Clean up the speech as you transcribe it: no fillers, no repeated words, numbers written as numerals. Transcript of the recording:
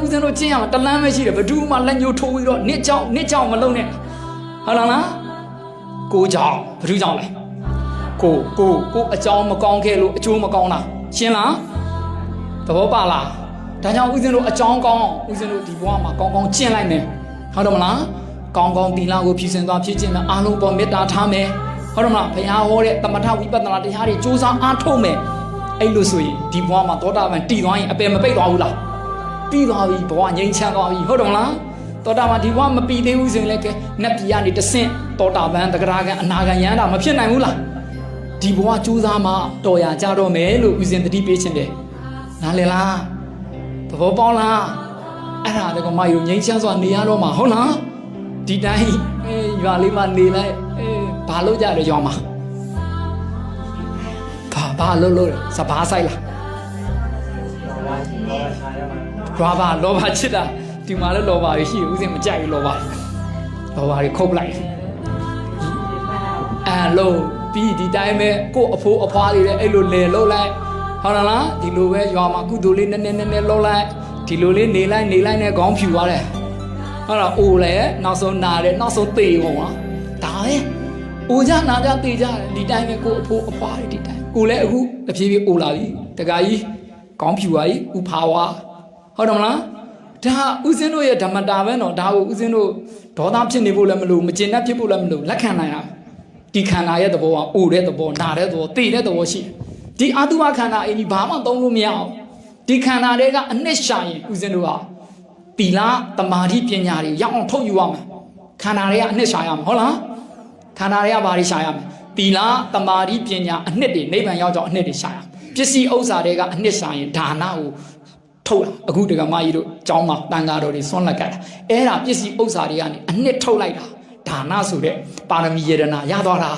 ဦးဇင်းတို့ကျင့်ရမှာတလန်းပဲရှိတယ်ဘယ်သူမှလက်ညှိုးထိုးပြီးတော့နှစ်ကြောင်မလုံးနဲ့ဟုတ်လားကိုကြောင်ဘယ်သူကြောင်လဲကိုအကြောင်းမကောင်းခဲ့လို့အကျိုးမကောင်းတာရှင်းလားသဘောပါလားဒါကြောင့်ဦးဇင်းတို့အကြောင်းကောင်းဦးဇင်းတို့ဒီဘဝမှာကောင်းကျင့်လိုက်မယ်ဟုတ်တယ်မလားကောင်းတီလာကိုဖြည့်စင်သွားဖြစ်ခြင်းနဲ့အားလုံးပေါ်မေတ္တာထားမယ်ဟုတ်တယ်မလားဘုရားဟောတဲ့သမထဝိပဿနာတရားတွေစူးစမ်းအားထုတ်မယ်အဲ့လိုဆိုရင်ဒီဘဝမှာသောတာပန်တည်သွားရင်အပယ်မပိတ်သွားဘူးလားတည်သွားပြီဘဝငြိမ်းချမ်းသွားပြီဟုတ်တယ်မလားသောတာပန်ဒီဘဝမပြီးသေးဘူးဆိုရင်လည်းကဲနတ်ပြည်ကနေတဆင့်သောတာပန်တဂရကံအနာဂံယန္တာမဖြစ်နိုင်ဘူးလားဒီဘဝစူးစမ်းမှတော်ရကြတော့မယ်လို့ဦးဇင်းတတိပေးခြင်းတယ်နားလည်လားသဘောပေါက်လားအဲ့ဒါလည်းကမယုံငြိမ်းချမ်းစွာနေရတော့မှာဟုတ်လားဒီတိုင်းရွာလေးမှာနေလိုက်ဘာလို့ကြတယ်ရွာမှာဘာလို့စဘာဆိုင်လားလောဘချစ်တာဒီမှာလည်းလောဘရှိဦးစင်မကြိုက်ဘူးလောဘတွေခုတ်လိုက်လို့ပြီးဒီတိုင်းပဲကို့အဖိုးအဖွားတွေလည်းအဲ့လိုလေလှုပ်လိုက်ဟုတ်လားဒီလိုပဲရွာမှာကုသိုလ်လေးနည်းနည်းလှုပ်လိုက်ဒီလိုလေးနေလိုက်နဲ့ခေါင်းဖြူသွားတယ်ဟုတ်လားအိုလေနောက်ဆုံးနာတယ်နောက်ဆုံးသေကုန်ပါဒါပဲအိုကြနာကြသေကြတယ်ဒီတိုင်းပဲကို့အဖိုးအဖွားတွေဒီတိုင်းကိုလည်းအခုတဖြည်းဖြည်းအိုလာပြီတခါကြီးခေါင်းဖြူသွားပြီဥဖာဝါဟုတ်တယ်မလားဒါဦးဇင်းတို့ရဲ့ဓမ္မတာပဲနော်ဒါကိုဦးဇင်းတို့ဒေါသဖြစ်နေဖို့လည်းမလိုမကျင်တတ်ဖြစ်ဖို့လည်းမလိုလက်ခံနိုင်ရဒီခန္ဓာရဲ့သဘောကအိုတဲ့သဘောနာတဲ့သဘောသေတဲ့သဘောရှိဒီအာတုဘခန္ဓာအင်းကြီးဘာမှသုံးလို့မရအောင်ဒီခန္ဓာတွေကအနှစ်ရှာရင်ဦးဇင်းတို့ကသီလသမာဓိပညာတွေရအောင်ထုတ်ယူရမယ်ခန္ဓာတွေကအနှစ်ရှာရမယ်ဟုတ်လားခန္ဓာတွေကဘာတွေရှာရမလဲသီလသမာဓိပညာအနှစ်တွေနိဗ္ဗာန်ရောက်ကြောင်းအနှစ်တွေရှာရမယ်ပစ္စည်းဥစ္စာတွေကအနှစ်ရှာရင်ဒါနကိုထုတ်လာအခုတက္ကမကြီးတို့ကျောင်းမှာတန်ဃာတော်တွေဆွမ်းလက်ကတာအဲ့ဒါပစ္စည်းဥစ္စာတွေကနေအနှစ်ထုတ်လိုက်တာဒါနဆိုတဲ့ပါရမီယရဏရသွားတာ